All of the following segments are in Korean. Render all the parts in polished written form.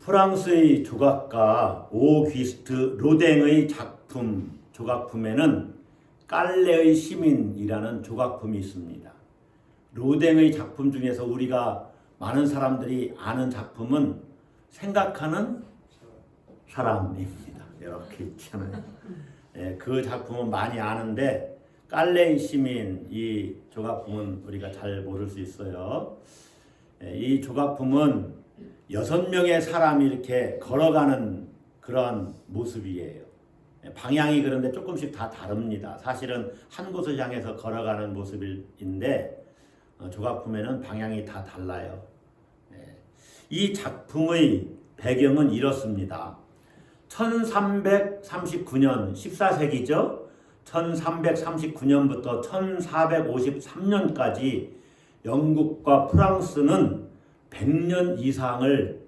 프랑스의 조각가 오귀스트 로댕의 조각품에는 깔레의 시민이라는 조각품이 있습니다. 로댕의 작품 중에서 우리가 많은 사람들이 아는 작품은 생각하는 사람입니다. 이렇게 있잖아요. 그 작품은 많이 아는데 깔레의 시민 이 조각품은 우리가 잘 모를 수 있어요. 이 조각품은 6명의 사람이 이렇게 걸어가는 그런 모습이에요. 방향이 그런데 조금씩 다 다릅니다. 사실은 한 곳을 향해서 걸어가는 모습인데 조각품에는 방향이 다 달라요. 이 작품의 배경은 이렇습니다. 1339년 14세기죠. 1339년부터 1453년까지 영국과 프랑스는 100년 이상을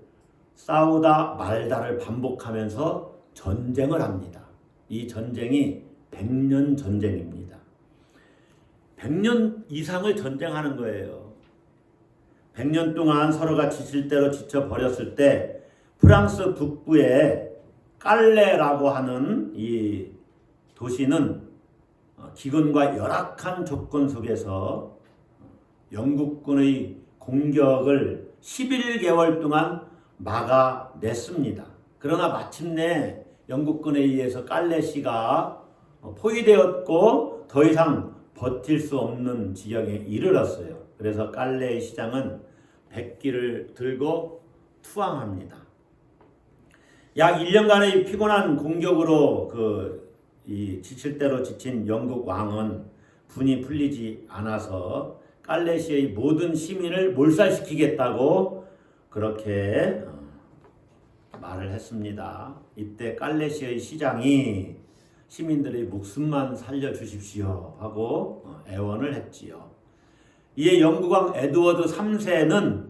싸우다 말다를 반복하면서 전쟁을 합니다. 이 전쟁이 100년 전쟁입니다. 100년 이상을 전쟁하는 거예요. 100년 동안 서로가 지칠 대로 지쳐버렸을 때 프랑스 북부에 깔레라고 하는 이 도시는 기근과 열악한 조건 속에서 영국군의 공격을 11개월 동안 막아냈습니다. 그러나 마침내 영국군에 의해서 깔레시가 포위되었고 더 이상 버틸 수 없는 지경에 이르렀어요. 그래서 깔레의 시장은 백기를 들고 투항합니다. 약 1년간의 피곤한 공격으로 지칠 대로 지친 영국 왕은 분이 풀리지 않아서 깔레시의 모든 시민을 몰살시키겠다고 그렇게 말을 했습니다. 이때 깔레시의 시장이 시민들의 목숨만 살려주십시오 하고 애원을 했지요. 이에 영국왕 에드워드 3세는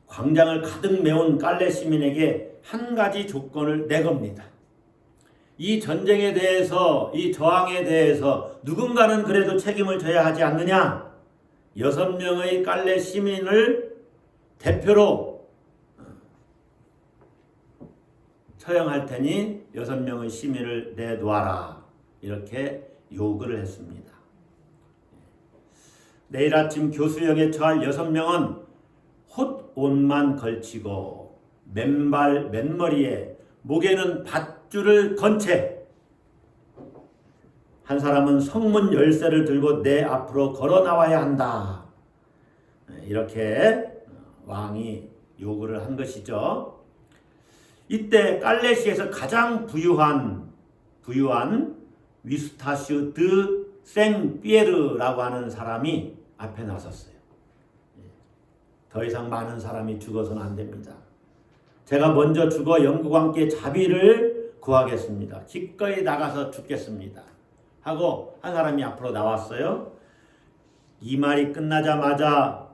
광장을 가득 메운 깔레 시민에게 한 가지 조건을 내겁니다. 이 전쟁에 대해서, 이 저항에 대해서 누군가는 그래도 책임을 져야 하지 않느냐? 6명의 깔레 시민을 대표로 처형할 테니 6명의 시민을 내놓아라. 이렇게 요구를 했습니다. 내일 아침 교수역에 처할 6명은 홑옷만 걸치고 맨발 맨머리에 목에는 밧줄을 건 채 한 사람은 성문 열쇠를 들고 내 앞으로 걸어 나와야 한다. 이렇게 왕이 요구를 한 것이죠. 이때 깔레시에서 가장 부유한 위스타슈 드 생피에르라고 하는 사람이 앞에 나섰어요. 더 이상 많은 사람이 죽어서는 안 됩니다. 제가 먼저 죽어 영국왕께 자비를 구하겠습니다. 기꺼이 나가서 죽겠습니다. 하고 한 사람이 앞으로 나왔어요. 이 말이 끝나자마자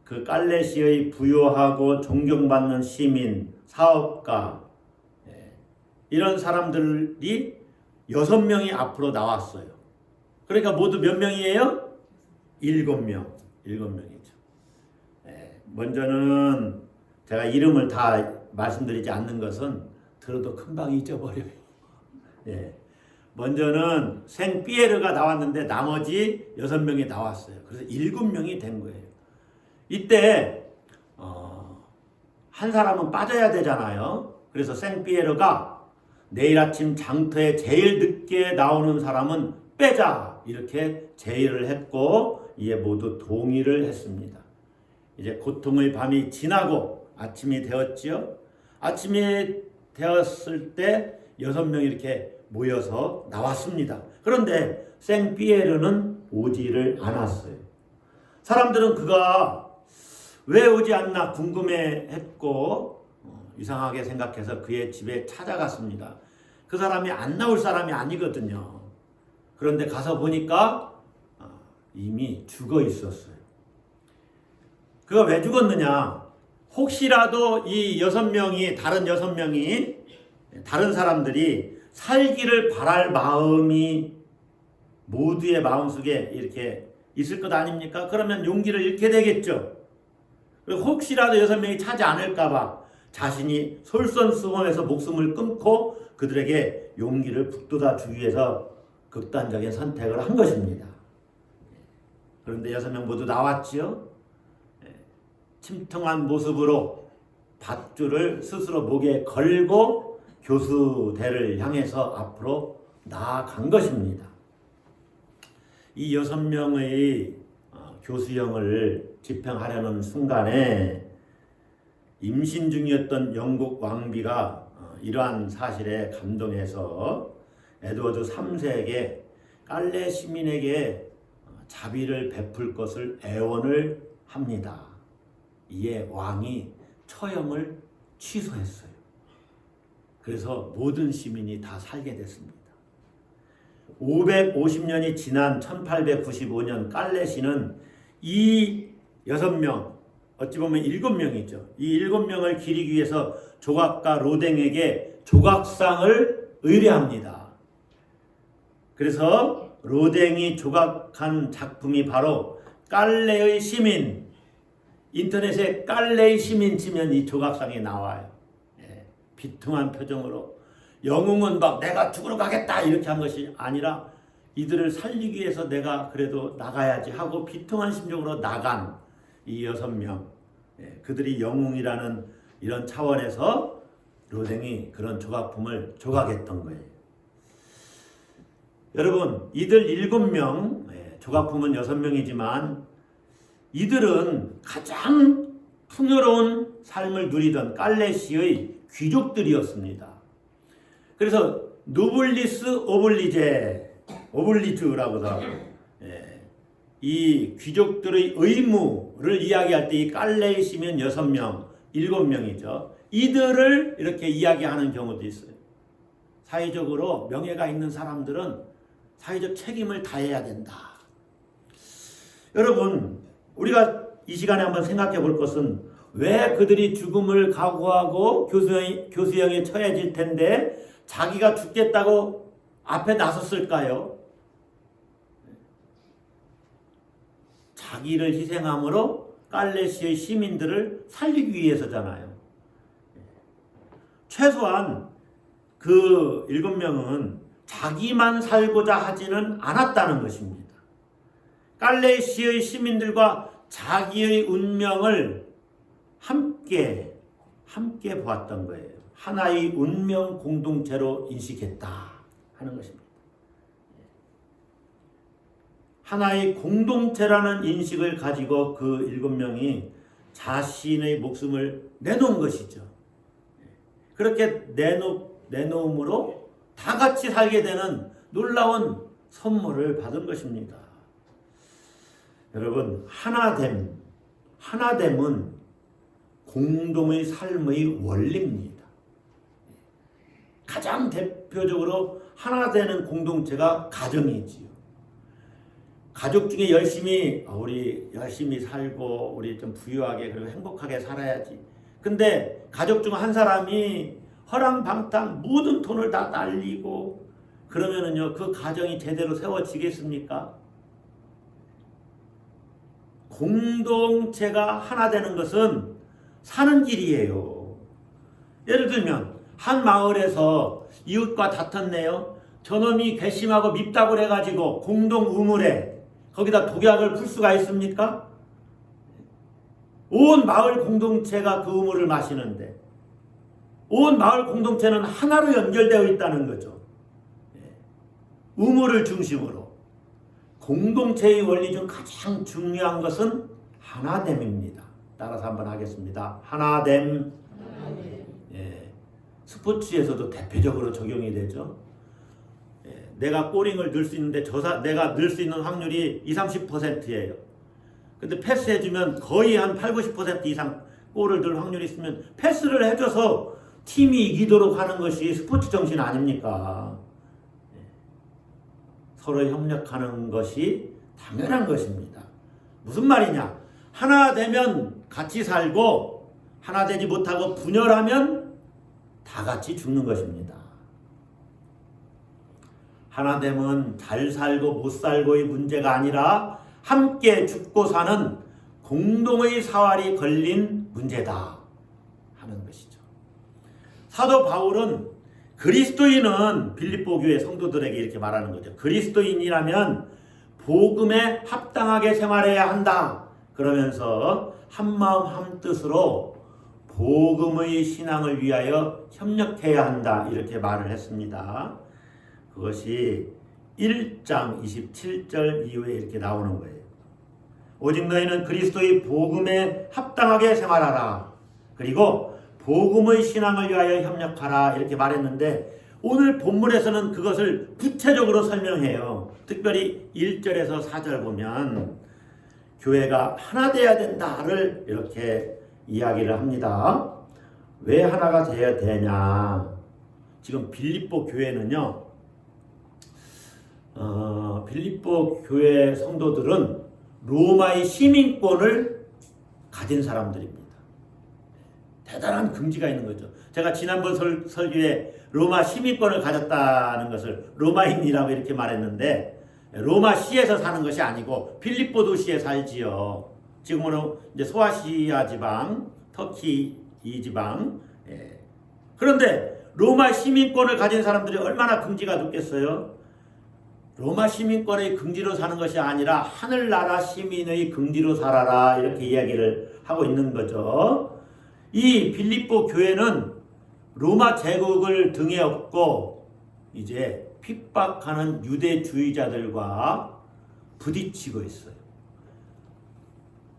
그 깔레시의 부유하고 존경받는 시민, 사업가 이런 사람들이 6명이 앞으로 나왔어요. 그러니까 모두 몇 명이에요? 7명. 7명이죠. 먼저는 제가 이름을 다 말씀드리지 않는 것은 들어도 금방 잊어버려요. 먼저는 생피에르가 나왔는데 나머지 6명이 나왔어요. 그래서 7명이 된 거예요. 이때 한 사람은 빠져야 되잖아요. 그래서 생피에르가 내일 아침 장터에 제일 늦게 나오는 사람은 빼자 이렇게 제의를 했고 이에 모두 동의를 했습니다. 이제 고통의 밤이 지나고 아침이 되었지요. 아침이 되었을 때 6명이 이렇게 모여서 나왔습니다. 그런데 생피에르는 오지를 않았어요. 사람들은 그가 왜 오지 않나 궁금해했고 이상하게 생각해서 그의 집에 찾아갔습니다. 그 사람이 안 나올 사람이 아니거든요. 그런데 가서 보니까 이미 죽어 있었어요. 그가 왜 죽었느냐? 혹시라도 이 6명이 다른 사람들이 살기를 바랄 마음이 모두의 마음속에 이렇게 있을 것 아닙니까? 그러면 용기를 잃게 되겠죠. 그리고 혹시라도 6명이 차지 않을까 봐 자신이 솔선수범해서 목숨을 끊고 그들에게 용기를 북돋아 주기 위해서 극단적인 선택을 한 것입니다. 그런데 6명 모두 나왔지요. 침통한 모습으로 밧줄을 스스로 목에 걸고 교수대를 향해서 앞으로 나아간 것입니다. 이 6명의 교수형을 집행하려는 순간에 임신 중이었던 영국 왕비가 이러한 사실에 감동해서 에드워드 3세에게 깔레 시민에게 자비를 베풀 것을 애원을 합니다. 이에 왕이 처형을 취소했어요. 그래서 모든 시민이 다 살게 됐습니다. 550년이 지난 1895년 깔레시는 이 6명, 어찌 보면 7명이죠. 이 7명을 기리기 위해서 조각가 로댕에게 조각상을 의뢰합니다. 그래서 로댕이 조각한 작품이 바로 깔레의 시민, 인터넷에 깔레의 시민 치면 이 조각상이 나와요. 비통한 표정으로 영웅은 막 내가 죽으러 가겠다 이렇게 한 것이 아니라 이들을 살리기 위해서 내가 그래도 나가야지 하고 비통한 심정으로 나간 이 6명, 그들이 영웅이라는 이런 차원에서 로댕이 그런 조각품을 조각했던 거예요. 여러분, 이들 7명, 조각품은 6명이지만 이들은 가장 풍요로운 삶을 누리던 깔레시의 귀족들이었습니다. 그래서 노블리스 오블리주라고도 하고, 이 귀족들의 의무를 이야기할 때 이 깔레의 시민 6명, 7명이죠. 이들을 이렇게 이야기하는 경우도 있어요. 사회적으로 명예가 있는 사람들은 사회적 책임을 다해야 된다. 여러분, 우리가 이 시간에 한번 생각해 볼 것은 왜 그들이 죽음을 각오하고 교수형에 처해질 텐데 자기가 죽겠다고 앞에 나섰을까요? 자기를 희생함으로 깔레시의 시민들을 살리기 위해서잖아요. 최소한 그 7명은 자기만 살고자 하지는 않았다는 것입니다. 깔레시의 시민들과 자기의 운명을 함께 보았던 거예요. 하나의 운명 공동체로 인식했다 하는 것입니다. 하나의 공동체라는 인식을 가지고 그 7명이 자신의 목숨을 내놓은 것이죠. 그렇게 내놓음으로 다 같이 살게 되는 놀라운 선물을 받은 것입니다. 여러분, 하나됨은 공동의 삶의 원리입니다. 가장 대표적으로 하나 되는 공동체가 가정이지요. 가족 중에 우리 열심히 살고 우리 좀 부유하게 그리고 행복하게 살아야지. 근데 가족 중 한 사람이 허랑방탕 모든 돈을 다 날리고 그러면은요, 그 가정이 제대로 세워지겠습니까? 공동체가 하나 되는 것은 사는 길이에요. 예를 들면 한 마을에서 이웃과 다퉜네요. 저놈이 괘씸하고 밉다고 해가지고 공동 우물에 거기다 독약을 풀 수가 있습니까? 온 마을 공동체가 그 우물을 마시는데 온 마을 공동체는 하나로 연결되어 있다는 거죠. 우물을 중심으로. 공동체의 원리 중 가장 중요한 것은 하나됨입니다. 따라서 한번 하겠습니다. 하나됨. 스포츠에서도 대표적으로 적용이 되죠. 내가 꼬링을 넣을 수 있는데 내가 넣을 수 있는 확률이 20-30%예요. 근데 패스해주면 거의 한 80-90% 이상 골을 넣을 확률이 있으면 패스를 해줘서 팀이 이기도록 하는 것이 스포츠 정신 아닙니까? 서로 협력하는 것이 당연한 것입니다. 무슨 말이냐? 하나 되면 같이 살고 하나 되지 못하고 분열하면 다 같이 죽는 것입니다. 하나됨은 잘 살고 못 살고의 문제가 아니라 함께 죽고 사는 공동의 사활이 걸린 문제다 하는 것이죠. 사도 바울은 그리스도인은 빌립보 교회 성도들에게 이렇게 말하는 거죠. 그리스도인이라면 복음에 합당하게 생활해야 한다. 그러면서 한마음 한뜻으로 복음의 신앙을 위하여 협력해야 한다. 이렇게 말을 했습니다. 그것이 1장 27절 이후에 이렇게 나오는 거예요. 오직 너희는 그리스도의 복음에 합당하게 생활하라. 그리고 복음의 신앙을 위하여 협력하라. 이렇게 말했는데 오늘 본문에서는 그것을 구체적으로 설명해요. 특별히 1절에서 4절 보면 교회가 하나 되어야 된다를 이렇게 이야기를 합니다. 왜 하나가 되어야 되냐? 지금 빌립보 교회는요. 빌립보 교회 성도들은 로마의 시민권을 가진 사람들입니다. 대단한 긍지가 있는 거죠. 제가 지난번 설교에 로마 시민권을 가졌다는 것을 로마인이라고 이렇게 말했는데 로마시에서 사는 것이 아니고 빌립보 도시에 살지요. 지금으로 이제 소아시아 지방, 터키 이 지방. 그런데 로마 시민권을 가진 사람들이 얼마나 긍지가 높겠어요? 로마 시민권의 긍지로 사는 것이 아니라 하늘나라 시민의 긍지로 살아라 이렇게 이야기를 하고 있는 거죠. 이 빌립보 교회는 로마 제국을 등에 업고 이제 핍박하는 유대주의자들과 부딪히고 있어요.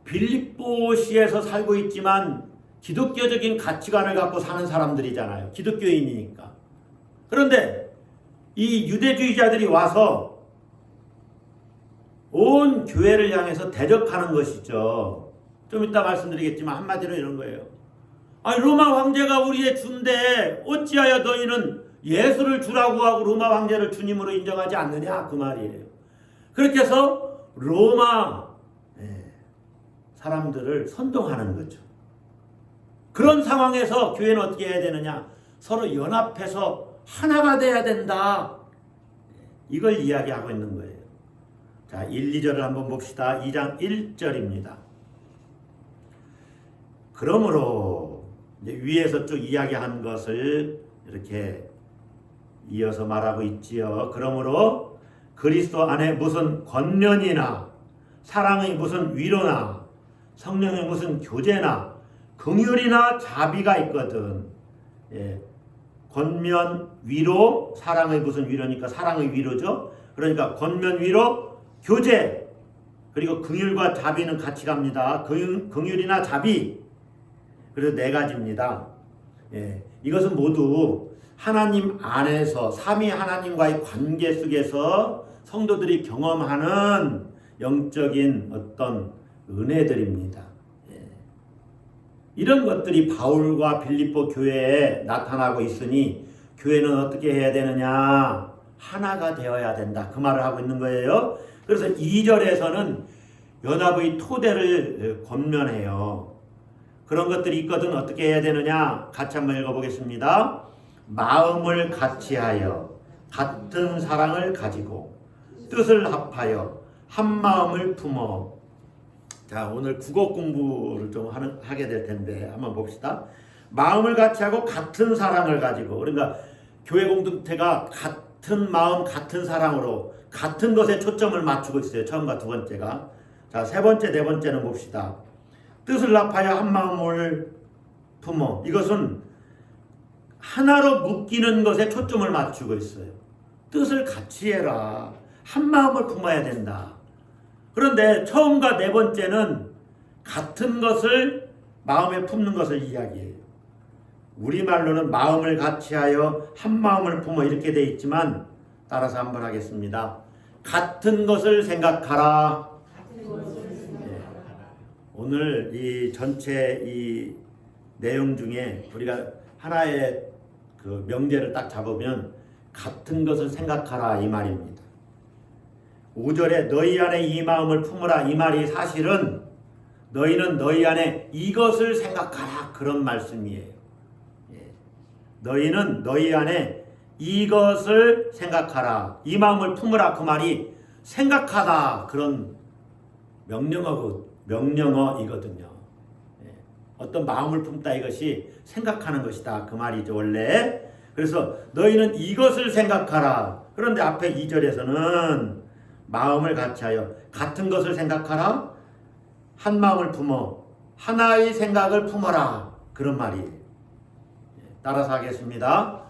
빌립보시에서 살고 있지만 기독교적인 가치관을 갖고 사는 사람들이잖아요. 기독교인이니까. 그런데 이 유대주의자들이 와서 온 교회를 향해서 대적하는 것이죠. 좀 이따 말씀드리겠지만 한마디로 이런 거예요. 아니 로마 황제가 우리의 주인데 어찌하여 너희는 예수를 주라고 하고 로마 황제를 주님으로 인정하지 않느냐 그 말이에요. 그렇게 해서 로마 사람들을 선동하는 거죠. 그런 상황에서 교회는 어떻게 해야 되느냐? 서로 연합해서 하나가 돼야 된다. 이걸 이야기하고 있는 거예요. 자, 1, 2절을 한번 봅시다. 2장 1절입니다. 그러므로 이제 위에서 쭉 이야기한 것을 이렇게 이어서 말하고 있지요. 그러므로 그리스도 안에 무슨 권면이나 사랑의 무슨 위로나 성령의 무슨 교제나 긍휼이나 자비가 있거든. 권면, 위로, 사랑의 무슨 위로니까 사랑의 위로죠. 그러니까 권면, 위로, 교제, 그리고 긍휼과 자비는 같이 갑니다. 긍휼이나 자비, 그리고 네 가지입니다. 이것은 모두 하나님 안에서 삼위 하나님과의 관계 속에서 성도들이 경험하는 영적인 어떤 은혜들입니다. 이런 것들이 바울과 빌립보 교회에 나타나고 있으니 교회는 어떻게 해야 되느냐? 하나가 되어야 된다. 그 말을 하고 있는 거예요. 그래서 2절에서는 연합의 토대를 권면해요. 그런 것들이 있거든 어떻게 해야 되느냐? 같이 한번 읽어보겠습니다. 마음을 같이하여 같은 사랑을 가지고 뜻을 합하여 한 마음을 품어. 자, 오늘 국어 공부를 좀 하게 될 텐데 한번 봅시다. 마음을 같이하고 같은 사랑을 가지고, 그러니까 교회 공동체가 같은 마음 같은 사랑으로 같은 것에 초점을 맞추고 있어요. 처음과 두 번째가. 자, 세 번째 네 번째는 봅시다. 뜻을 합하여 한 마음을 품어. 이것은 하나로 묶이는 것에 초점을 맞추고 있어요. 뜻을 같이 해라. 한 마음을 품어야 된다. 그런데 처음과 네 번째는 같은 것을 마음에 품는 것을 이야기해요. 우리말로는 마음을 같이하여 한 마음을 품어 이렇게 돼 있지만 따라서 한번 하겠습니다. 같은 것을 생각하라. 오늘 이 전체 이 내용 중에 우리가 하나의 그 명제를 딱 잡으면 같은 것을 생각하라 이 말입니다. 5절에 너희 안에 이 마음을 품으라 이 말이 사실은 너희는 너희 안에 이것을 생각하라 그런 말씀이에요. 너희는 너희 안에 이것을 생각하라 이 마음을 품으라 그 말이 생각하다 그런 명령어이거든요. 어떤 마음을 품다 이것이 생각하는 것이다 그 말이죠 원래. 그래서 너희는 이것을 생각하라. 그런데 앞에 2절에서는 마음을 같이하여 같은 것을 생각하라. 한 마음을 품어 하나의 생각을 품어라. 그런 말이에요. 따라서 하겠습니다.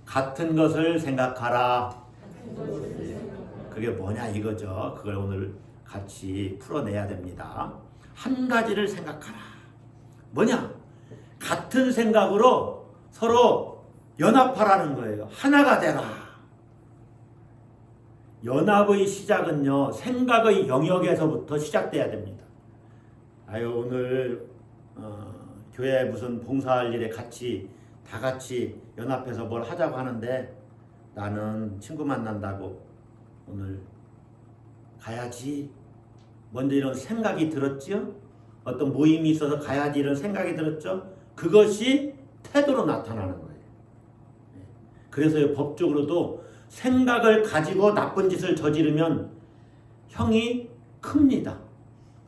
같은 것을 생각하라. 그게 뭐냐 이거죠. 그걸 오늘 같이 풀어내야 됩니다. 한 가지를 생각하라. 뭐냐? 같은 생각으로 서로 연합하라는 거예요. 하나가 되라. 연합의 시작은요, 생각의 영역에서부터 시작돼야 됩니다. 오늘 교회 무슨 봉사할 일에 다 같이 연합해서 뭘 하자고 하는데 나는 친구 만난다고 오늘 가야지. 먼저 이런 생각이 들었죠? 어떤 모임이 있어서 가야지 이런 생각이 들었죠? 그것이 태도로 나타나는 거예요. 그래서 법적으로도 생각을 가지고 나쁜 짓을 저지르면 형이 큽니다.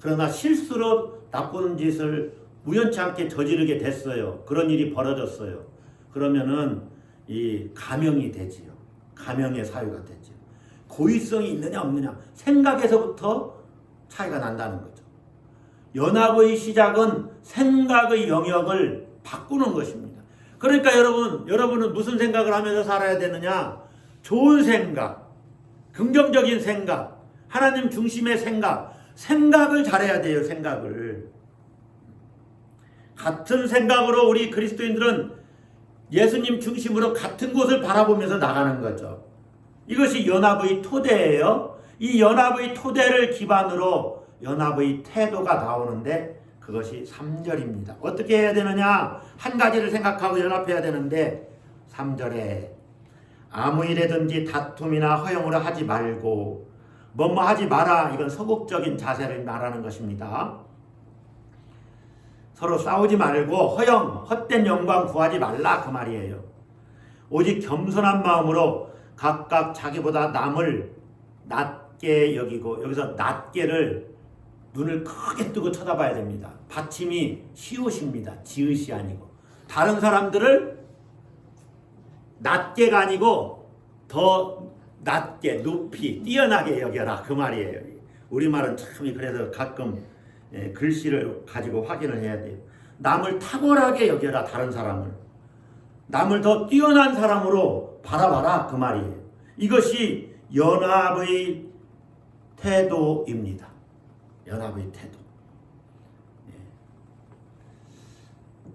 그러나 실수로 나쁜 짓을 우연치 않게 저지르게 됐어요. 그런 일이 벌어졌어요. 그러면은 이 감형이 되지요. 감형의 사유가 되지요. 고의성이 있느냐 없느냐 생각에서부터 차이가 난다는 거죠. 연합의 시작은 생각의 영역을 바꾸는 것입니다. 그러니까 여러분은 무슨 생각을 하면서 살아야 되느냐? 좋은 생각, 긍정적인 생각, 하나님 중심의 생각을 잘해야 돼요. 생각을. 같은 생각으로 우리 그리스도인들은 예수님 중심으로 같은 곳을 바라보면서 나가는 거죠. 이것이 연합의 토대예요. 이 연합의 토대를 기반으로 연합의 태도가 나오는데 그것이 3절입니다. 어떻게 해야 되느냐? 한 가지를 생각하고 연합해야 되는데 3절에 아무 일에든지 다툼이나 허용으로 하지 말고 뭐뭐 하지 마라. 이건 소극적인 자세를 말하는 것입니다. 서로 싸우지 말고 헛된 영광 구하지 말라 그 말이에요. 오직 겸손한 마음으로 각각 자기보다 남을 낮게 여기고, 여기서 낮게를 눈을 크게 뜨고 쳐다봐야 됩니다. 받침이 시옷입니다. 지읒이 아니고. 다른 사람들을 낮게가 아니고 더 낮게, 높이, 뛰어나게 여겨라 그 말이에요. 우리말은 참 그래서 가끔 글씨를 가지고 확인을 해야 돼요. 남을 탁월하게 여겨라. 다른 사람을 남을 더 뛰어난 사람으로 바라봐라 그 말이에요. 이것이 연합의 태도입니다. 연합의 태도.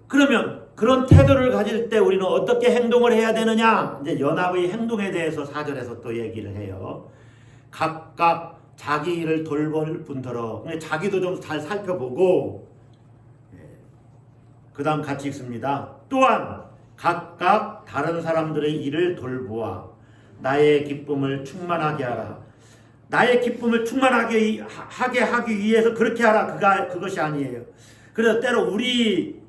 그러면 그런 태도를 가질 때 우리는 어떻게 행동을 해야 되느냐? 이제 연합의 행동에 대해서 4절에서 또 얘기를 해요. 각각 자기 일을 돌볼 뿐더러, 자기도 좀 잘 살펴보고, 그 다음 같이 읽습니다. 또한 각각 다른 사람들의 일을 돌보아 나의 기쁨을 충만하게 하라. 나의 기쁨을 충만하게 하기 위해서 그렇게 하라. 그것이 아니에요. 그래서 때로 우리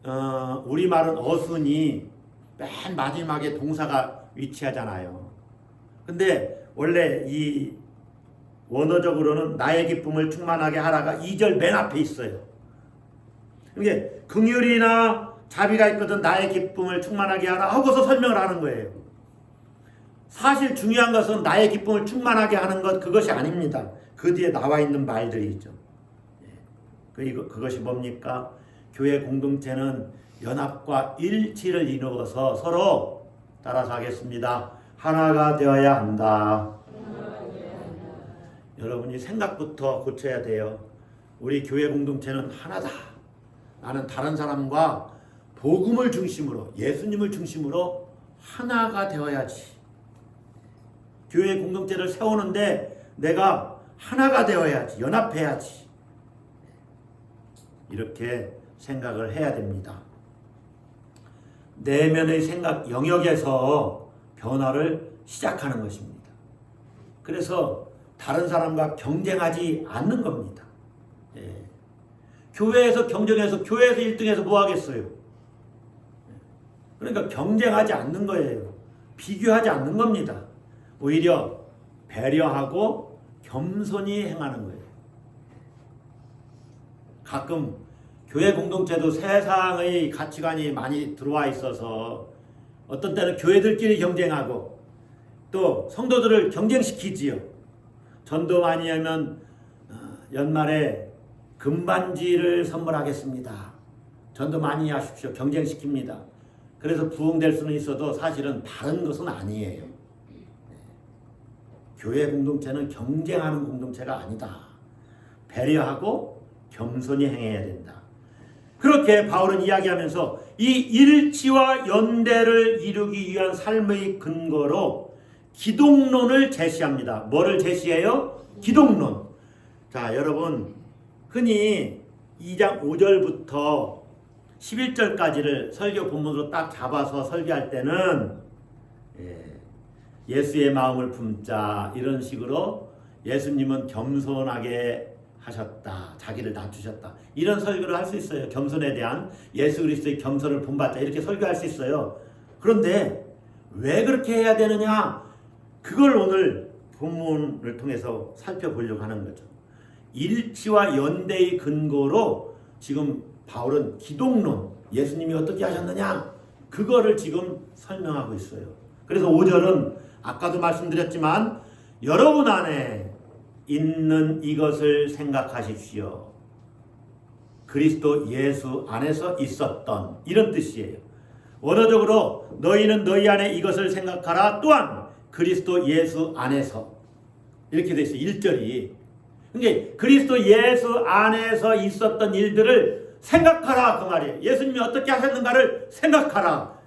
말은 어순이 맨 마지막에 동사가 위치하잖아요. 근데 원래 이 원어적으로는 나의 기쁨을 충만하게 하라가 2절 맨 앞에 있어요. 이게 긍휼이나 자비가 있거든 나의 기쁨을 충만하게 하라 하고서 설명을 하는 거예요. 사실 중요한 것은 나의 기쁨을 충만하게 하는 것 그것이 아닙니다. 그 뒤에 나와 있는 말들이 있죠. 그것이 뭡니까? 교회 공동체는 연합과 일치를 이루어서 서로 따라서 하겠습니다. 하나가 되어야 한다. 여러분이 생각부터 고쳐야 돼요. 우리 교회 공동체는 하나다. 나는 다른 사람과 복음을 중심으로, 예수님을 중심으로 하나가 되어야지. 교회 공동체를 세우는데 내가 하나가 되어야지, 연합해야지. 이렇게 생각을 해야 됩니다. 내면의 생각 영역에서 변화를 시작하는 것입니다. 그래서 다른 사람과 경쟁하지 않는 겁니다. 교회에서 경쟁해서 교회에서 1등해서 뭐 하겠어요? 그러니까 경쟁하지 않는 거예요. 비교하지 않는 겁니다. 오히려 배려하고 겸손히 행하는 거예요. 가끔 교회 공동체도 세상의 가치관이 많이 들어와 있어서 어떤 때는 교회들끼리 경쟁하고 또 성도들을 경쟁시키지요. 전도 많이 하면 연말에 금반지를 선물하겠습니다. 전도 많이 하십시오. 경쟁시킵니다. 그래서 부흥될 수는 있어도 사실은 다른 것은 아니에요. 교회 공동체는 경쟁하는 공동체가 아니다. 배려하고 겸손히 행해야 된다. 그렇게 바울은 이야기하면서 이 일치와 연대를 이루기 위한 삶의 근거로 기독론을 제시합니다. 뭐를 제시해요? 기독론. 자, 여러분 흔히 2장 5절부터 11절까지를 설교 본문으로 딱 잡아서 설교할 때는 예수의 마음을 품자 이런 식으로 예수님은 겸손하게 하셨다. 자기를 낮추셨다. 이런 설교를 할 수 있어요. 겸손에 대한 예수 그리스도의 겸손을 본받자 이렇게 설교할 수 있어요. 그런데 왜 그렇게 해야 되느냐? 그걸 오늘 본문을 통해서 살펴보려고 하는 거죠. 일치와 연대의 근거로 지금 바울은 기독론, 예수님이 어떻게 하셨느냐? 그거를 지금 설명하고 있어요. 그래서 5절은 아까도 말씀드렸지만 여러분 안에 있는 이것을 생각하십시오. 그리스도 예수 안에서 있었던 이런 뜻이에요. 원어적으로 너희는 너희 안에 이것을 생각하라. 또한 그리스도 예수 안에서 이렇게 돼 있어요. 1절이. 그러니까 그리스도 예수 안에서 있었던 일들을 생각하라 그 말이에요. 예수님이 어떻게 하셨는가를 생각하라.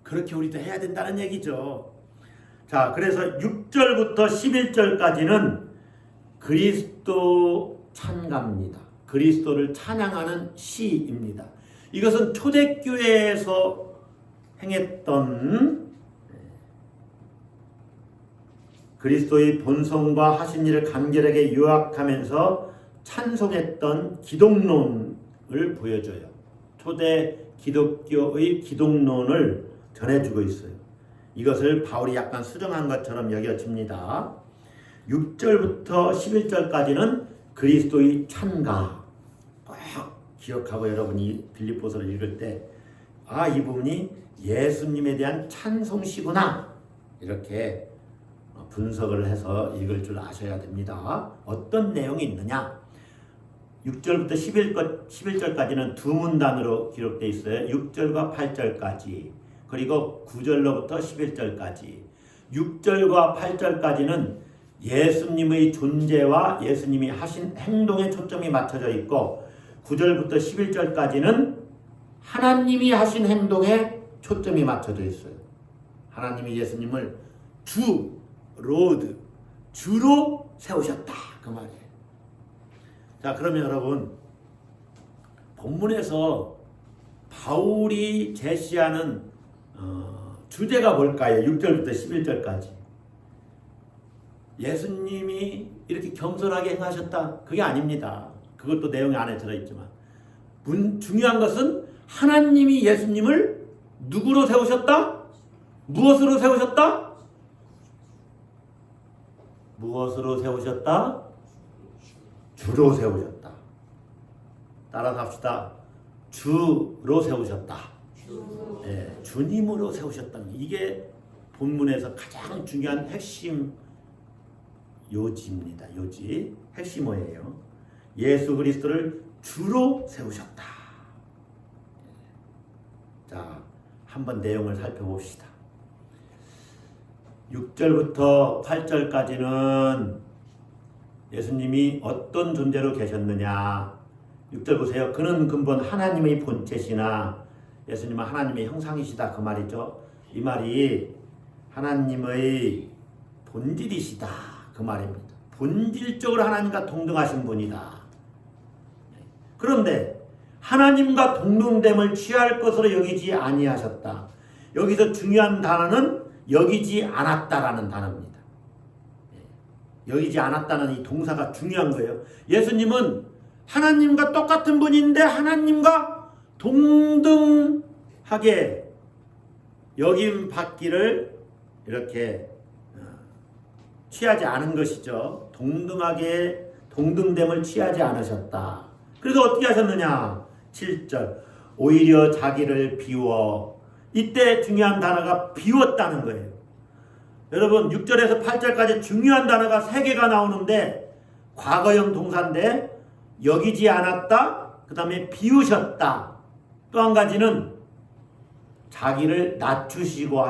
그렇게 우리도 해야 된다는 얘기죠. 자, 그래서 6절부터 11절까지는 그리스도 찬가입니다. 그리스도를 찬양하는 시입니다. 이것은 초대교회에서 행했던 그리스도의 본성과 하신 일을 간결하게 요약하면서 찬송했던 기독론을 보여줘요. 초대 기독교의 기독론을 전해주고 있어요. 이것을 바울이 약간 수정한 것처럼 여겨집니다. 6절부터 11절까지는 그리스도의 찬가. 꼭 기억하고 여러분이 빌립보서를 읽을 때 이 부분이 예수님에 대한 찬송시구나 이렇게 분석을 해서 읽을 줄 아셔야 됩니다. 어떤 내용이 있느냐? 6절부터 11절까지는 두 문단으로 기록되어 있어요. 6절과 8절까지 그리고 9절로부터 11절까지 6절과 8절까지는 예수님의 존재와 예수님이 하신 행동에 초점이 맞춰져 있고 9절부터 11절까지는 하나님이 하신 행동에 초점이 맞춰져 있어요. 하나님이 예수님을 주, 로드, 주로 세우셨다 그 말이에요. 자, 그러면 여러분 본문에서 바울이 제시하는 주제가 뭘까요? 6절부터 11절까지 예수님이 이렇게 겸손하게 행하셨다 그게 아닙니다. 그것도 내용이 안에 들어있지만 중요한 것은 하나님이 예수님을 누구로 세우셨다? 무엇으로 세우셨다? 무엇으로 세우셨다? 주로 세우셨다. 따라서 합시다. 주로 세우셨다. 네, 주님으로 세우셨다는 이게 본문에서 가장 중요한 핵심 요지입니다. 요지. 핵심어예요. 예수 그리스도를 주로 세우셨다. 자, 한번 내용을 살펴봅시다. 6절부터 8절까지는 예수님이 어떤 존재로 계셨느냐. 6절 보세요. 그는 근본 하나님의 본체시나 예수님은 하나님의 형상이시다 그 말이죠. 이 말이 하나님의 본질이시다 그 말입니다. 본질적으로 하나님과 동등하신 분이다. 그런데 하나님과 동등됨을 취할 것으로 여기지 아니하셨다. 여기서 중요한 단어는 여기지 않았다라는 단어입니다. 여기지 않았다는 이 동사가 중요한 거예요. 예수님은 하나님과 똑같은 분인데 하나님과 동등하게 여김 받기를 이렇게 취하지 않은 것이죠. 동등됨을 취하지 않으셨다. 그래서 어떻게 하셨느냐? 7절 오히려 자기를 비워. 이때 중요한 단어가 비웠다는 거예요. 여러분 6절에서 8절까지 중요한 단어가 3개가 나오는데 과거형 동사인데 여기지 않았다. 그 다음에 비우셨다. 또 한 가지는 자기를 낮추시고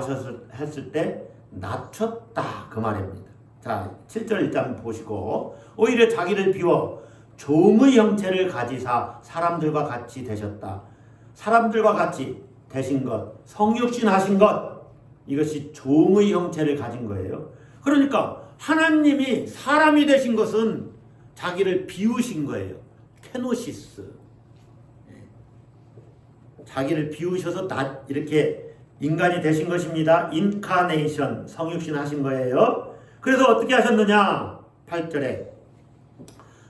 했을 때 낮췄다. 그 말입니다. 자 7절 일단 보시고 오히려 자기를 비워 종의 형체를 가지사 사람들과 같이 되셨다. 사람들과 같이 되신 것, 성육신 하신 것, 이것이 종의 형체를 가진 거예요. 그러니까 하나님이 사람이 되신 것은 자기를 비우신 거예요. 케노시스. 자기를 비우셔서 이렇게 인간이 되신 것입니다. 인카네이션, 성육신 하신 거예요. 그래서 어떻게 하셨느냐? 8절에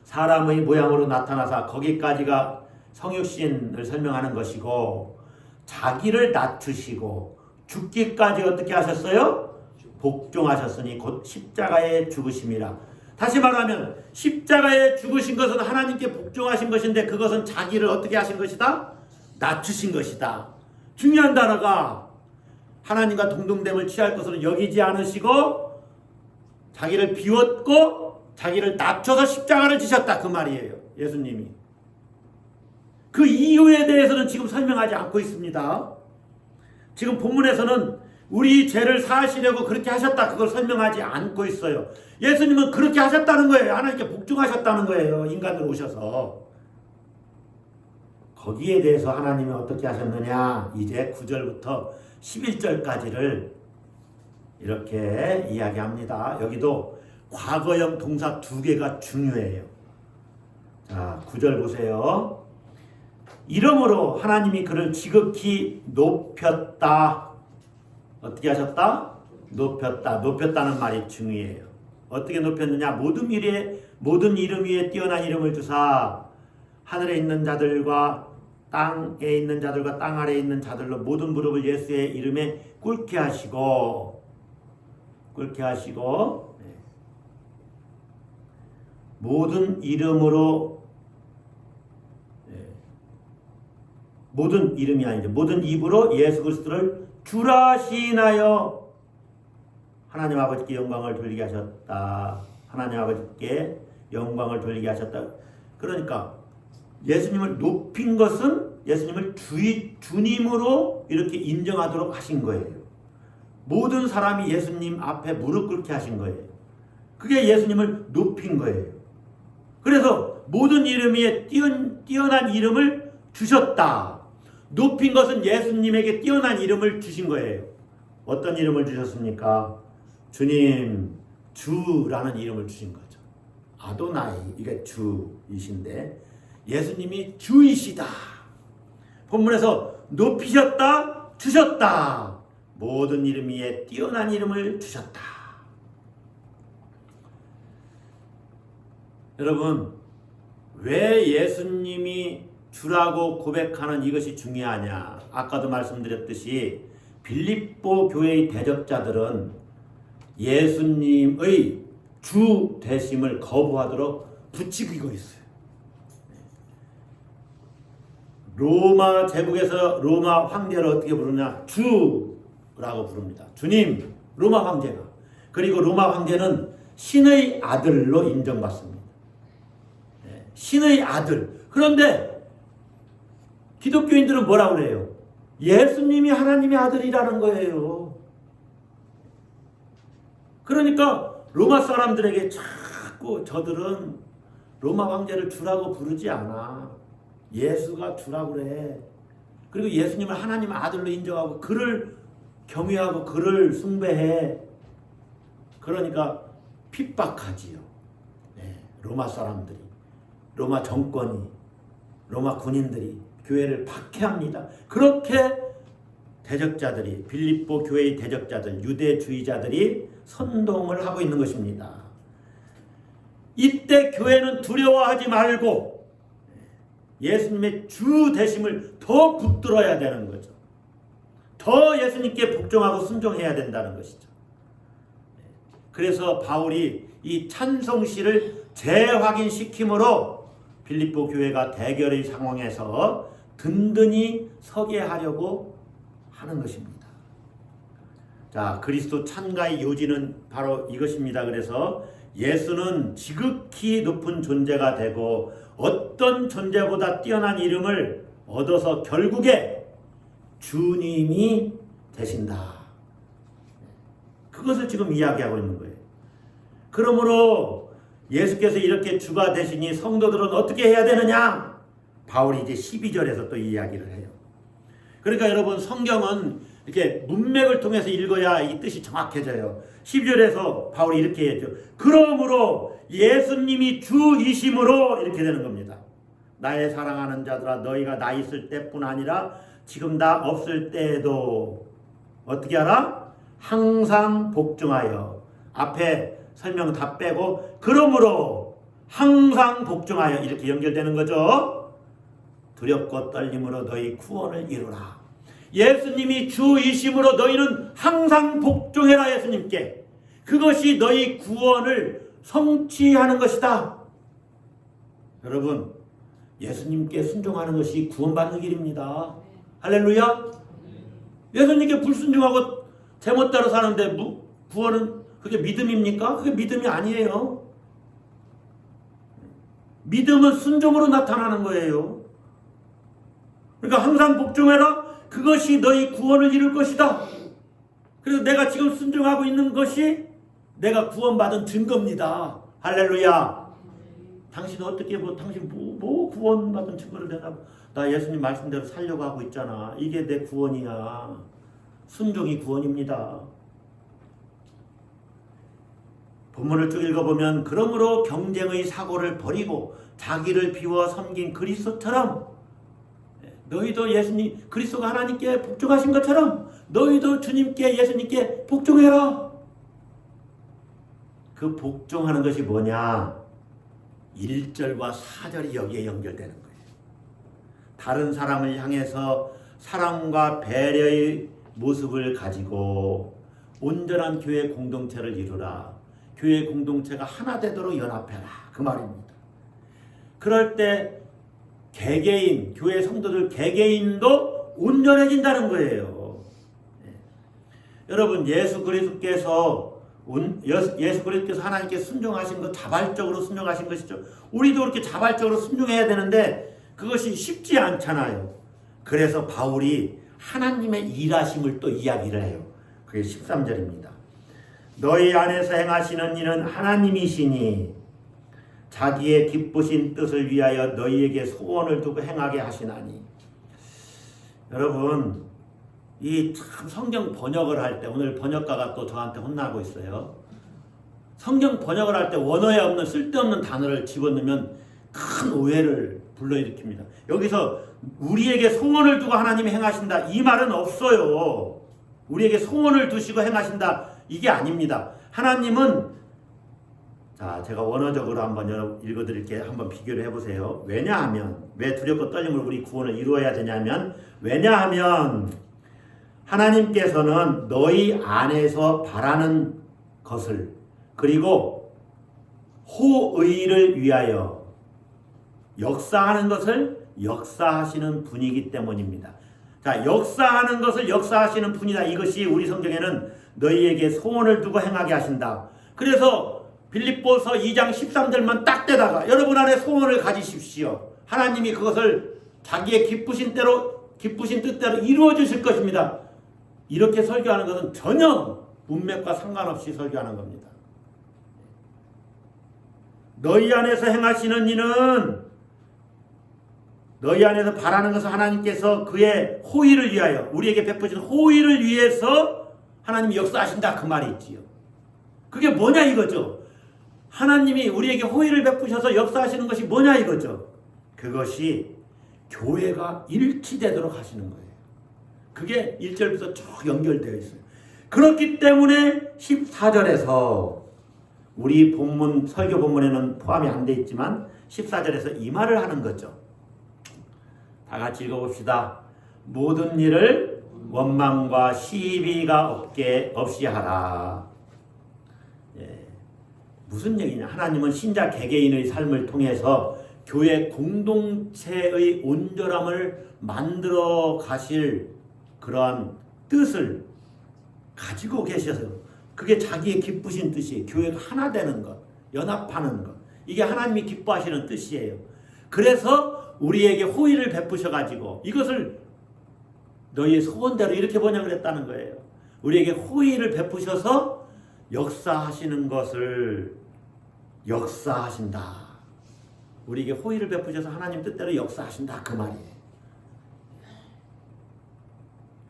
사람의 모양으로 나타나사, 거기까지가 성육신을 설명하는 것이고, 자기를 낮추시고 죽기까지 어떻게 하셨어요? 복종하셨으니 곧 십자가에 죽으심이라. 다시 말하면 십자가에 죽으신 것은 하나님께 복종하신 것인데 그것은 자기를 어떻게 하신 것이다? 낮추신 것이다. 중요한 단어가 하나님과 동등됨을 취할 것으로 여기지 않으시고 자기를 비웠고 자기를 낮춰서 십자가를 지셨다. 그 말이에요. 예수님이. 그 이유에 대해서는 지금 설명하지 않고 있습니다. 지금 본문에서는 우리 죄를 사하시려고 그렇게 하셨다. 그걸 설명하지 않고 있어요. 예수님은 그렇게 하셨다는 거예요. 하나님께 복종하셨다는 거예요. 인간으로 오셔서. 거기에 대해서 하나님이 어떻게 하셨느냐. 이제 9절부터 11절까지를 이렇게 이야기합니다. 여기도 과거형 동사 2개가 중요해요. 자, 9절 보세요. 이러므로 하나님이 그를 지극히 높였다. 어떻게 하셨다? 높였다. 높였다는 말이 중요해요. 어떻게 높였느냐? 모든 이름 위에 뛰어난 이름을 주사 하늘에 있는 자들과 땅에 있는 자들과 땅 아래에 있는 자들로 모든 무릎을 예수의 이름에 꿇게 하시고 모든 이름으로 모든 이름이 아니죠. 모든 입으로 예수 그리스도를 주라 시인하여 하나님 아버지께 영광을 돌리게 하셨다. 하나님 아버지께 영광을 돌리게 하셨다. 그러니까 예수님을 높인 것은 예수님을 주님으로 이렇게 인정하도록 하신 거예요. 모든 사람이 예수님 앞에 무릎 꿇게 하신 거예요. 그게 예수님을 높인 거예요. 그래서 모든 이름 위에 뛰어난 이름을 주셨다. 높인 것은 예수님에게 뛰어난 이름을 주신 거예요. 어떤 이름을 주셨습니까? 주님, 주라는 이름을 주신 거죠. 아도나이, 이게 주이신데 예수님이 주이시다. 본문에서 높이셨다, 주셨다. 모든 이름 위에 뛰어난 이름을 주셨다. 여러분, 왜 예수님이 주라고 고백하는 이것이 중요하냐? 아까도 말씀드렸듯이 빌립보 교회의 대적자들은 예수님의 주 되심을 거부하도록 부추기고 있어요. 로마 제국에서 로마 황제를 어떻게 부르냐? 주라고 부릅니다. 주님, 로마 황제가. 그리고 로마 황제는 신의 아들로 인정받습니다. 신의 아들. 그런데 기독교인들은 뭐라고 그래요? 예수님이 하나님의 아들이라는 거예요. 그러니까 로마 사람들에게 자꾸 저들은 로마 황제를 주라고 부르지 않아. 예수가 주라고 그래. 그리고 예수님을 하나님의 아들로 인정하고 그를 경외하고 그를 숭배해. 그러니까 핍박하지요. 로마 사람들이, 로마 정권이, 로마 군인들이 교회를 박해합니다. 그렇게 대적자들이, 빌립보 교회의 대적자들, 유대주의자들이 선동을 하고 있는 것입니다. 이때 교회는 두려워하지 말고 예수님의 주 되심을 더 붙들어야 되는 거죠. 더 예수님께 복종하고 순종해야 된다는 것이죠. 그래서 바울이 이 찬송시를 재확인시킴으로 빌립보 교회가 대결의 상황에서 든든히 서게 하려고 하는 것입니다. 자, 그리스도 찬가의 요지는 바로 이것입니다. 그래서 예수는 지극히 높은 존재가 되고 어떤 존재보다 뛰어난 이름을 얻어서 결국에 주님이 되신다. 그것을 지금 이야기하고 있는 거예요. 그러므로 예수께서 이렇게 주가 되시니 성도들은 어떻게 해야 되느냐? 바울이 이제 12절에서 또 이야기를 해요. 그러니까 여러분, 성경은 이렇게 문맥을 통해서 읽어야 이 뜻이 정확해져요. 12절에서 바울이 이렇게 했죠. 그러므로 예수님이 주이심으로 이렇게 되는 겁니다. 나의 사랑하는 자들아, 너희가 나 있을 때뿐 아니라 지금 나 없을 때에도 어떻게 하라? 항상 복종하여. 앞에 설명 다 빼고 그러므로 항상 복종하여 이렇게 연결되는 거죠. 두렵고 떨림으로 너희 구원을 이루라. 예수님이 주이심으로 너희는 항상 복종해라. 예수님께. 그것이 너희 구원을 성취하는 것이다. 여러분, 예수님께 순종하는 것이 구원받는 길입니다. 할렐루야. 예수님께 불순종하고 제멋대로 사는데 구원은 그게 믿음입니까? 그게 믿음이 아니에요. 믿음은 순종으로 나타나는 거예요. 그러니까 항상 복종해라. 그것이 너희 구원을 이룰 것이다. 그래서 내가 지금 순종하고 있는 것이 내가 구원받은 증거입니다. 할렐루야. 당신 어떻게 당신 뭐 구원받은 증거를 내가 나 예수님 말씀대로 살려고 하고 있잖아. 이게 내 구원이야. 순종이 구원입니다. 본문을 쭉 읽어보면 그러므로 경쟁의 사고를 버리고 자기를 비워 섬긴 그리스도처럼 너희도 예수님 그리스도가 하나님께 복종하신 것처럼 너희도 주님께 예수님께 복종해라. 그 복종하는 것이 뭐냐? 1절과 4절이 여기에 연결되는 거예요. 다른 사람을 향해서 사랑과 배려의 모습을 가지고 온전한 교회 공동체를 이루라. 교회 공동체가 하나 되도록 연합해라. 그 말입니다. 그럴 때 개개인, 교회 성도들 개개인도 온전해진다는 거예요. 네. 여러분, 예수 그리스도께서 하나님께 순종하신 것, 자발적으로 순종하신 것이죠. 우리도 그렇게 자발적으로 순종해야 되는데 그것이 쉽지 않잖아요. 그래서 바울이 하나님의 일하심을 또 이야기를 해요. 그게 13절입니다. 너희 안에서 행하시는 일은 하나님이시니 자기의 기쁘신 뜻을 위하여 너희에게 소원을 두고 행하게 하시나니. 여러분, 이 참 성경 번역을 할 때 오늘 번역가가 또 저한테 혼나고 있어요. 성경 번역을 할 때 원어에 없는 쓸데없는 단어를 집어넣으면 큰 오해를 불러일으킵니다. 여기서 우리에게 소원을 두고 하나님이 행하신다 이 말은 없어요. 우리에게 소원을 두시고 행하신다 이게 아닙니다. 하나님은 자, 제가 원어적으로 한번 읽어드릴게요. 한번 비교를 해보세요. 왜냐하면 왜 두렵고 떨림으로 우리 구원을 이루어야 되냐면 왜냐하면 하나님께서는 너희 안에서 바라는 것을 그리고 호의를 위하여 역사하는 것을 역사하시는 분이기 때문입니다. 자, 역사하는 것을 역사하시는 분이다. 이것이 우리 성경에는 너희에게 소원을 두고 행하게 하신다. 그래서 빌립보서 2장 13절만 딱 떼다가 여러분 안에 소원을 가지십시오. 하나님이 그것을 자기의 기쁘신 뜻대로 이루어 주실 것입니다. 이렇게 설교하는 것은 전혀 문맥과 상관없이 설교하는 겁니다. 너희 안에서 행하시는 이는 너희 안에서 바라는 것은 하나님께서 그의 호의를 위하여 우리에게 베푸신 호의를 위해서 하나님이 역사하신다 그 말이 있지요. 그게 뭐냐 이거죠. 하나님이 우리에게 호의를 베푸셔서 역사하시는 것이 뭐냐 이거죠. 그것이 교회가 일치되도록 하시는 거예요. 그게 1절부터 쭉 연결되어 있어요. 그렇기 때문에 14절에서 우리 본문 설교 본문에는 포함이 안 돼 있지만 14절에서 이 말을 하는 거죠. 다 같이 읽어봅시다. 모든 일을 원망과 시비가 없이 하라. 예. 무슨 얘기냐? 하나님은 신자 개개인의 삶을 통해서 교회 공동체의 온전함을 만들어 가실 그러한 뜻을 가지고 계셔서 그게 자기의 기쁘신 뜻이에요. 교회가 하나 되는 것, 연합하는 것. 이게 하나님이 기뻐하시는 뜻이에요. 그래서 우리에게 호의를 베푸셔 가지고 이것을 너희의 소원대로 이렇게 번역을 했다는 거예요. 우리에게 호의를 베푸셔서 역사하시는 것을 역사하신다. 우리에게 호의를 베푸셔서 하나님 뜻대로 역사하신다. 그 말이에요.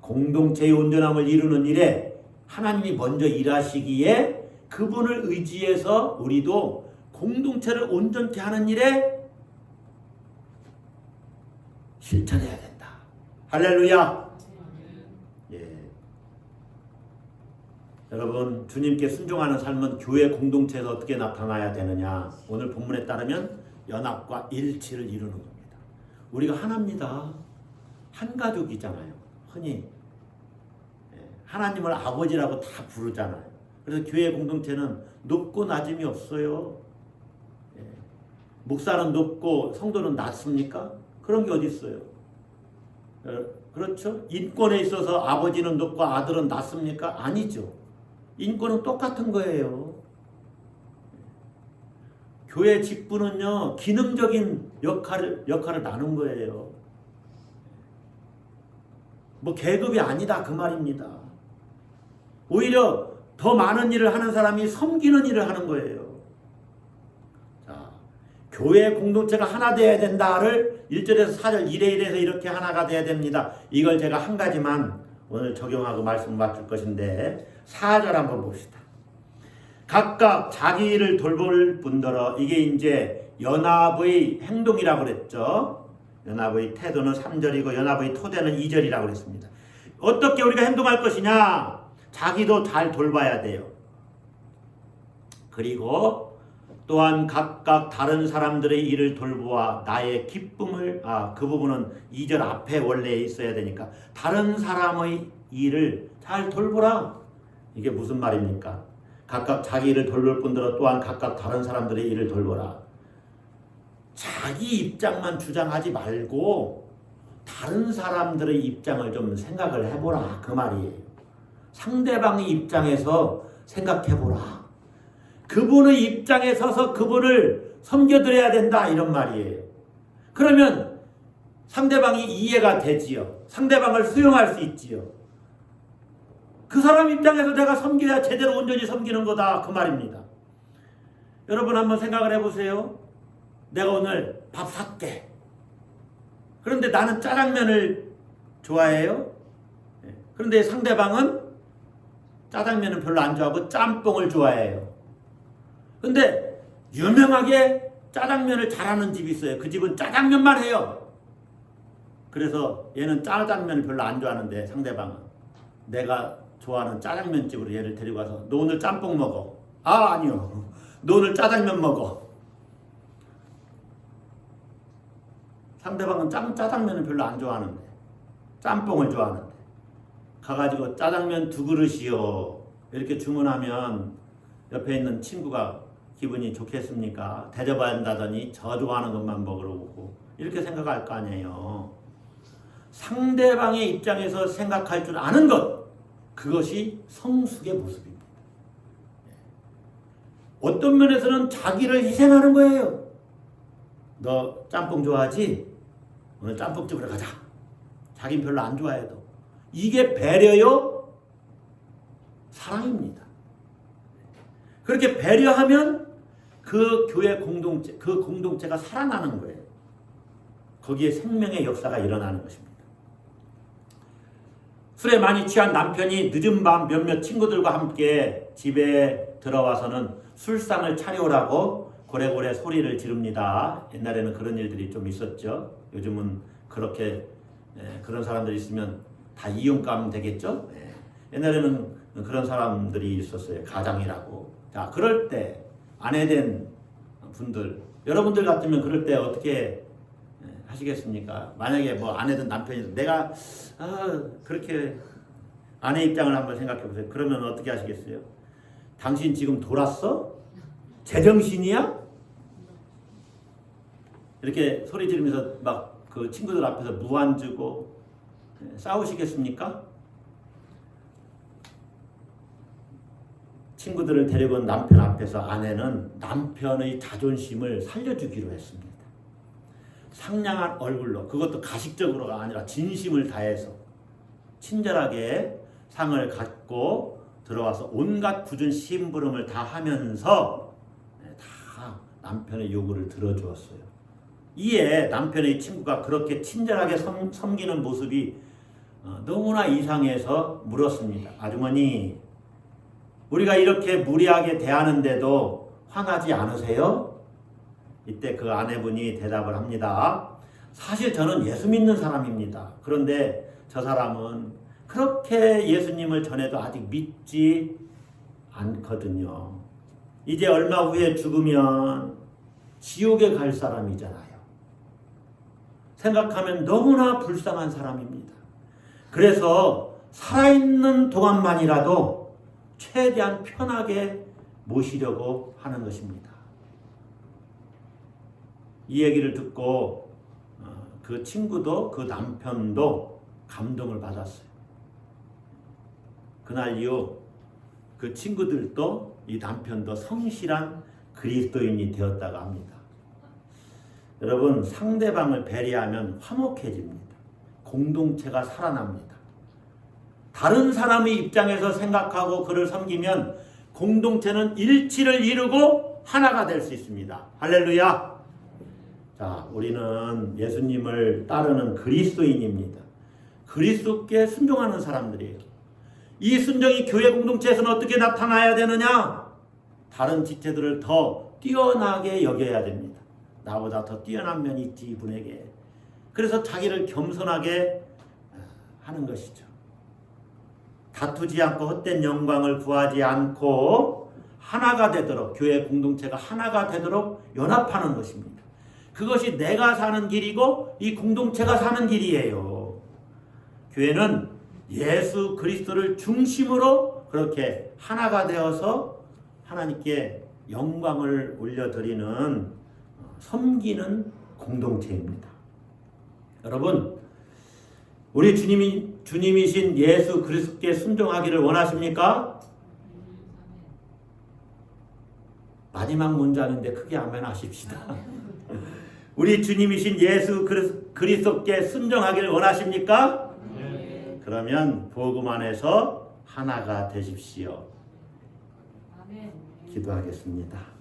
공동체의 온전함을 이루는 일에 하나님이 먼저 일하시기에 그분을 의지해서 우리도 공동체를 온전케 하는 일에 실천해야 된다. 할렐루야. 예. 여러분, 주님께 순종하는 삶은 교회 공동체에서 어떻게 나타나야 되느냐? 오늘 본문에 따르면 연합과 일치를 이루는 겁니다. 우리가 하나입니다. 한 가족이잖아요. 흔히 하나님을 아버지라고 다 부르잖아요. 그래서 교회 공동체는 높고 낮음이 없어요. 목사는 높고 성도는 낮습니까? 그런 게 어디 있어요? 그렇죠? 인권에 있어서 아버지는 높고 아들은 낮습니까? 아니죠. 인권은 똑같은 거예요. 교회 직분은요, 기능적인 역할을 나눈 거예요. 뭐 계급이 아니다 그 말입니다. 오히려 더 많은 일을 하는 사람이 섬기는 일을 하는 거예요. 자, 교회 공동체가 하나 되어야 된다를 1절에서 4절 1에 이렇게 하나가 되어야 됩니다. 이걸 제가 한 가지만 오늘 적용하고 말씀 맞출 것인데 4절 한번 봅시다. 각각 자기 일을 돌볼 뿐더러 이게 이제 연합의 행동이라고 그랬죠. 연합의 태도는 3절이고 연합의 토대는 2절이라고 그랬습니다. 어떻게 우리가 행동할 것이냐? 자기도 잘 돌봐야 돼요. 그리고 또한 각각 다른 사람들의 일을 돌보아 나의 기쁨을 그 부분은 2절 앞에 원래 있어야 되니까 다른 사람의 일을 잘 돌보라. 이게 무슨 말입니까? 각각 자기 일을 돌볼 뿐더러 또한 각각 다른 사람들의 일을 돌보라. 자기 입장만 주장하지 말고 다른 사람들의 입장을 좀 생각을 해보라. 그 말이에요. 상대방의 입장에서 생각해보라. 그분의 입장에 서서 그분을 섬겨드려야 된다. 이런 말이에요. 그러면 상대방이 이해가 되지요. 상대방을 수용할 수 있지요. 그 사람 입장에서 내가 섬겨야 제대로 온전히 섬기는 거다. 그 말입니다. 여러분 한번 생각을 해보세요. 내가 오늘 밥 살게. 그런데 나는 짜장면을 좋아해요. 그런데 상대방은 짜장면은 별로 안 좋아하고 짬뽕을 좋아해요. 근데 유명하게 짜장면을 잘하는 집이 있어요. 그 집은 짜장면만 해요. 그래서 얘는 짜장면을 별로 안 좋아하는데 상대방은 내가 좋아하는 짜장면집으로 얘를 데리고 가서 너 오늘 짬뽕 먹어. 아니요. 너 오늘 짜장면 먹어. 상대방은 짜장면을 별로 안 좋아하는데 짬뽕을 좋아하는데 가가지고 짜장면 2그릇이요 이렇게 주문하면 옆에 있는 친구가 기분이 좋겠습니까? 대접한다더니 저 좋아하는 것만 먹으러 오고 이렇게 생각할 거 아니에요. 상대방의 입장에서 생각할 줄 아는 것, 그것이 성숙의 모습입니다. 어떤 면에서는 자기를 희생하는 거예요. 너 짬뽕 좋아하지? 오늘 짬뽕집으로 가자. 자긴 별로 안 좋아해도. 이게 배려요? 사랑입니다. 그렇게 배려하면 그 교회 공동체, 그 공동체가 살아나는 거예요. 거기에 생명의 역사가 일어나는 것입니다. 술에 많이 취한 남편이 늦은 밤 몇몇 친구들과 함께 집에 들어와서는 술상을 차려오라고 고래고래 소리를 지릅니다. 옛날에는 그런 일들이 좀 있었죠. 요즘은 그렇게 그런 사람들이 있으면 다 이용감 되겠죠. 옛날에는 그런 사람들이 있었어요. 가장이라고. 자, 그럴 때 아내된 분들, 여러분들 같으면 그럴 때 어떻게 하시겠습니까? 만약에 뭐 아내든 남편이든 내가 그렇게 아내 입장을 한번 생각해 보세요. 그러면 어떻게 하시겠어요? 당신 지금 돌았어? 제정신이야? 이렇게 소리 지르면서 막 그 친구들 앞에서 무안주고 싸우시겠습니까? 친구들을 데리고 온 남편 앞에서 아내는 남편의 자존심을 살려주기로 했습니다. 상냥한 얼굴로, 그것도 가식적으로가 아니라 진심을 다해서 친절하게 상을 갖고 들어와서 온갖 굳은 심부름을 다 하면서 다 남편의 요구를 들어주었어요. 이에 남편의 친구가 그렇게 친절하게 섬기는 모습이 너무나 이상해서 물었습니다. 아주머니, 우리가 이렇게 무리하게 대하는데도 화나지 않으세요? 이때 그 아내분이 대답을 합니다. 사실 저는 예수 믿는 사람입니다. 그런데 저 사람은 그렇게 예수님을 전해도 아직 믿지 않거든요. 이제 얼마 후에 죽으면 지옥에 갈 사람이잖아요. 생각하면 너무나 불쌍한 사람입니다. 그래서 살아있는 동안만이라도 최대한 편하게 모시려고 하는 것입니다. 이 얘기를 듣고 그 친구도 그 남편도 감동을 받았어요. 그날 이후 그 친구들도 이 남편도 성실한 그리스도인이 되었다고 합니다. 여러분, 상대방을 배려하면 화목해집니다. 공동체가 살아납니다. 다른 사람의 입장에서 생각하고 그를 섬기면 공동체는 일치를 이루고 하나가 될 수 있습니다. 할렐루야! 자, 우리는 예수님을 따르는 그리스도인입니다. 그리스도께 순종하는 사람들이에요. 이 순종이 교회 공동체에서는 어떻게 나타나야 되느냐? 다른 지체들을 더 뛰어나게 여겨야 됩니다. 나보다 더 뛰어난 면이 있지 이분에게. 그래서 자기를 겸손하게 하는 것이죠. 다투지 않고 헛된 영광을 구하지 않고 하나가 되도록, 교회 공동체가 하나가 되도록 연합하는 것입니다. 그것이 내가 사는 길이고 이 공동체가 사는 길이에요. 교회는 예수 그리스도를 중심으로 그렇게 하나가 되어서 하나님께 영광을 올려드리는, 섬기는 공동체입니다. 여러분, 우리 주님이신 예수 그리스도께 순종하기를 원하십니까? 마지막 문장인데 크게 아멘 하십시다. 우리 주님이신 예수 그리스도께 순종하기를 원하십니까? 네. 그러면 복음 안에서 하나가 되십시오. 기도하겠습니다.